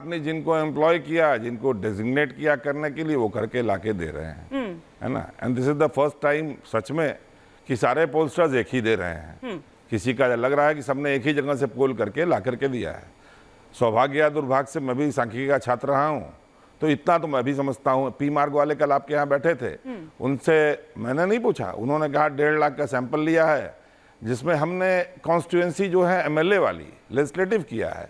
आपने जिनको एम्प्लॉय किया, जिनको डेजिग्नेट किया करने के लिए, वो करके लाके दे रहे हैं, है ना। And this is the first time सच में कि सारे पोलस्टर्स एक ही दे रहे हैं। किसी का लग रहा है कि सबने एक ही जगह से पोल करके ला करके दिया है। सौभाग्य या दुर्भाग्य से मैं भी सांख्यिकी का छात्र रहा हूँ, तो इतना तो मैं भी समझता हूँ। पी मार्ग वाले कल आपके यहाँ बैठे थे, उनसे मैंने नहीं पूछा, उन्होंने कहा 1.5 लाख का सैंपल लिया है, जिसमें हमने कॉन्स्टिट्यूएंसी जो है एमएलए वाली लेजिस्लेटिव किया है।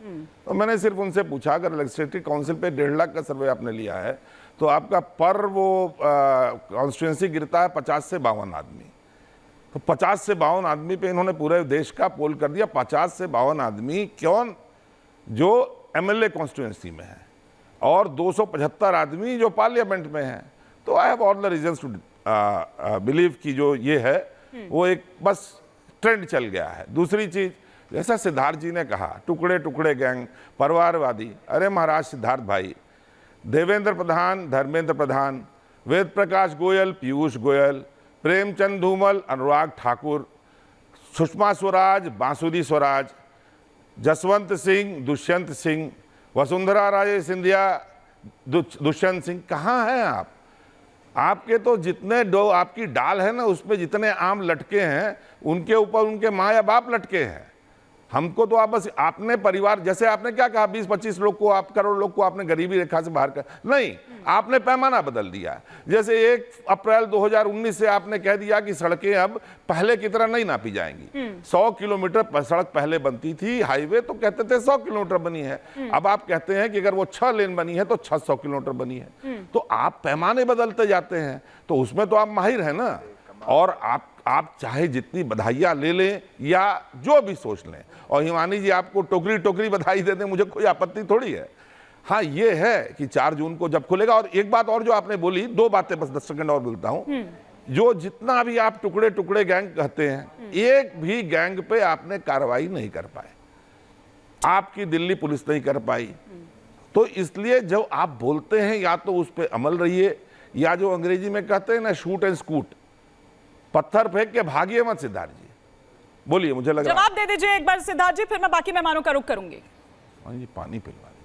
तो मैंने सिर्फ उनसे पूछा, अगर लेजिस्लेटिव काउंसिल पे 1.5 लाख का सर्वे आपने लिया है तो आपका पर वो कॉन्स्टिट्यूएंसी गिरता है 50 से 52 आदमी। तो 50 से 52 आदमी पे इन्होंने पूरे देश का पोल कर दिया। 50 से 52 आदमी कौन, जो एमएलए कॉन्स्टिट्यूएंसी में है, और 275 आदमी जो पार्लियामेंट में है। तो I have all the reasons to believe कि जो ये है वो एक बस ट्रेंड चल गया है। दूसरी चीज, जैसा सिद्धार्थ जी ने कहा, टुकड़े टुकड़े गैंग, परिवारवादी। अरे महाराज सिद्धार्थ भाई, देवेंद्र प्रधान, धर्मेंद्र प्रधान, वेद प्रकाश गोयल, पीयूष गोयल, प्रेमचंद धूमल, अनुराग ठाकुर, सुषमा स्वराज, बांसुरी स्वराज, जसवंत सिंह, दुष्यंत सिंह, वसुंधरा राजे सिंधिया, दुष्यंत सिंह, कहाँ हैं आप? आपके तो जितने आपकी डाल है ना, उसमें जितने आम लटके हैं, उनके ऊपर उनके माँ या बाप लटके हैं। हमको तो आप बस आपने परिवार, जैसे आपने क्या कहा, 20-25 लोग को, आप करोड़ लोग को आपने गरीबी रेखा से बाहर कर, नहीं, आपने पैमाना बदल दिया। जैसे 1 अप्रैल 2019 से आपने कह दिया कि सड़कें अब पहले की तरह नहीं नापी जाएंगी। 100 किलोमीटर सड़क पहले बनती थी, हाईवे तो कहते थे 100 किलोमीटर बनी है। अब आप कहते हैं कि अगर वो 6 लेन बनी है तो 600 किलोमीटर बनी है। तो आप पैमाने बदलते जाते हैं, तो उसमें तो आप माहिर हैं ना। और आप चाहे जितनी बधाइयाँ ले लें या जो भी सोच लें, और हिमानी जी आपको टोकरी टोकरी बधाई दे दें, मुझे कोई आपत्ति थोड़ी है। हाँ, ये है कि 4 जून को जब खुलेगा। और एक बात और जो आपने बोली, 2 बातें बस 10 सेकंड और बोलता हूँ। जो जितना भी आप टुकड़े टुकड़े गैंग कहते हैं, एक भी गैंग पे आपने कार्रवाई नहीं कर पाए, आपकी दिल्ली पुलिस नहीं कर पाई। तो इसलिए जब आप बोलते हैं, या तो उस पर अमल रहिए, या जो अंग्रेजी में कहते हैं ना, शूट एंड स्कूट, पत्थर फेंक के भागिए मत। सिद्धार्थ जी बोलिए, मुझे लग रहा है जवाब दे दीजिए एक बार सिद्धार्थ जी, फिर मैं बाकी मेहमानों का रुख करूंगी। जी पानी पिलवा दीजिए।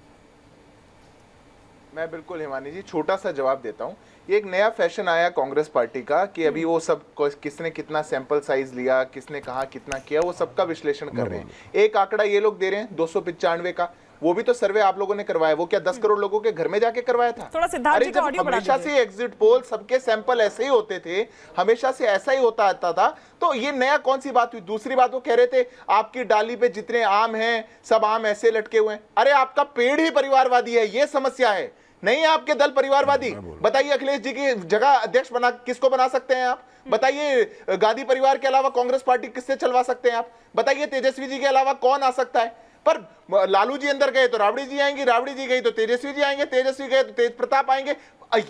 मैं बिल्कुल हिमानी जी छोटा सा जवाब देता हूं। ये एक नया फैशन आया कांग्रेस पार्टी का कि अभी वो सब किसने कितना सैंपल साइज लिया, किसने कहा कितना किया, वो सबका विश्लेषण कर रहे हैं। एक आंकड़ा ये लोग दे रहे हैं 295 का, वो भी तो सर्वे आप लोगों ने करवाया। वो क्या 10 करोड़ लोगों के घर में जाके करवाया था? थोड़ा सिद्धार्थ जी का ऑडियो बढ़ा हमेशा से एग्जिट पोल सबके सैंपल ऐसे ही होते थे, हमेशा से ऐसा ही होता आता था। तो ये नया कौन सी बात हुई? दूसरी बात, वो कह रहे थे आपकी डाली पे जितने आम हैं सब आम ऐसे लटके हुए हैं। अरे आपका पेड़ ही परिवारवादी है, ये समस्या है, नहीं आपके दल परिवारवादी। बताइए अखिलेश जी की जगह अध्यक्ष बना किसको बना सकते हैं आप? बताइए गांधी परिवार के अलावा कांग्रेस पार्टी किससे चलवा सकते हैं आप? बताइए तेजस्वी जी के अलावा कौन आ सकता है? पर लालू जी अंदर गए तो राबड़ी जी आएंगी, राबड़ी जी गई तो तेजस्वी जी आएंगे, तेजस्वी गए तो तेज प्रताप आएंगे।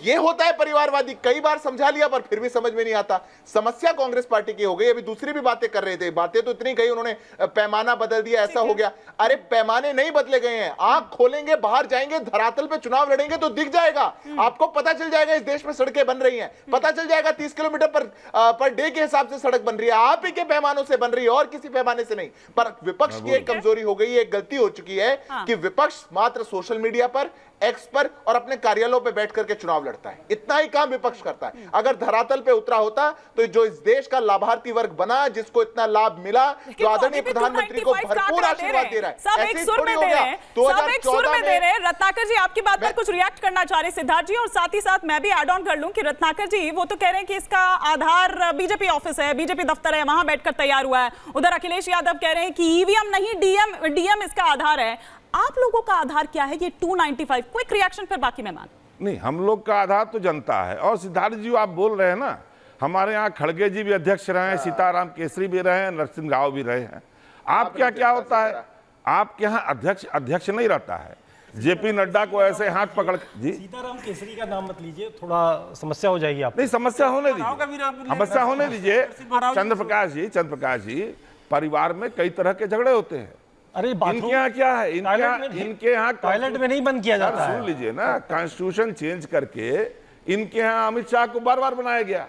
ये होता है परिवारवादी। कई बार समझा लिया पर फिर भी समझ में नहीं आता। समस्या कांग्रेस पार्टी की हो गई। अभी दूसरी भी बातें कर रहे थे, बातें तो इतनी गई, उन्होंने पैमाना बदल दिया, ऐसा हो गया। अरे पैमाने नहीं बदले गए हैं। आंख खोलेंगे, बाहर जाएंगे, धरातल पे चुनाव लड़ेंगे तो दिख जाएगा आपको, पता चल जाएगा इस देश में सड़कें बन रही हैं, पता चल जाएगा 30 किलोमीटर पर डे के हिसाब से सड़क बन रही है, आप ही के पैमानों से बन रही है और किसी पैमाने से नहीं। पर विपक्ष की एक कमजोरी हो गई, एक गलती हो चुकी है कि विपक्ष मात्र सोशल मीडिया पर, एक्स पर और अपने कार्यालयों पे बैठ करके चुनाव लड़ता है। इतना ही काम विपक्ष करता है। अगर धरातल पे उतरा होता तो जो इस देश का लाभार्थी वर्ग बना, जिसको इतना लाभ मिला, जो आदरणीय प्रधानमंत्री को भरपूर आशीर्वाद दे रहा है, सब एक सुर में दे रहे हैं, सब एक सुर में दे रहे हैं। रत्नाकर जी आपकी बात पर कुछ रिएक्ट करना चाह रहे सिद्धार्थ जी, और साथ ही साथ मैं भी एड ऑन कर लूं कि रत्नाकर जी वो तो कह रहे हैं कि इसका आधार बीजेपी ऑफिस है, बीजेपी दफ्तर है, वहां बैठकर तैयार हुआ है। उधर अखिलेश यादव कह रहे हैं कि ईवीएम नहीं डीएम इसका आधार है। आप लोगों का आधार क्या है? ये 295। क्विक रिएक्शन फिर बाकी मेहमान। नहीं, हम लोग का आधार तो जनता है। और सिद्धार्थ जी आप बोल रहे हैं ना, हमारे यहाँ खड़गे जी भी अध्यक्ष रहे हैं, सीताराम केसरी भी रहे हैं, नरसिंह राव भी रहे हैं। आप क्या होता है, आपके यहाँ अध्यक्ष नहीं रहता है। जेपी नड्डा को ऐसे हाथ पकड़ जी, सीताराम केसरी का नाम मत लीजिए, थोड़ा समस्या हो जाएगी आप। नहीं, समस्या होने दीजिए, समस्या होने दीजिए। चंद्र प्रकाश जी, परिवार में कई तरह के झगड़े होते हैं। अरे इनके यहाँ क्या है, इनके यहाँ टॉयलेट में नहीं बंद किया जाता है। सुन लीजिए ना, कॉन्स्टिट्यूशन चेंज करके इनके यहाँ अमित शाह को बार बार बनाया गया।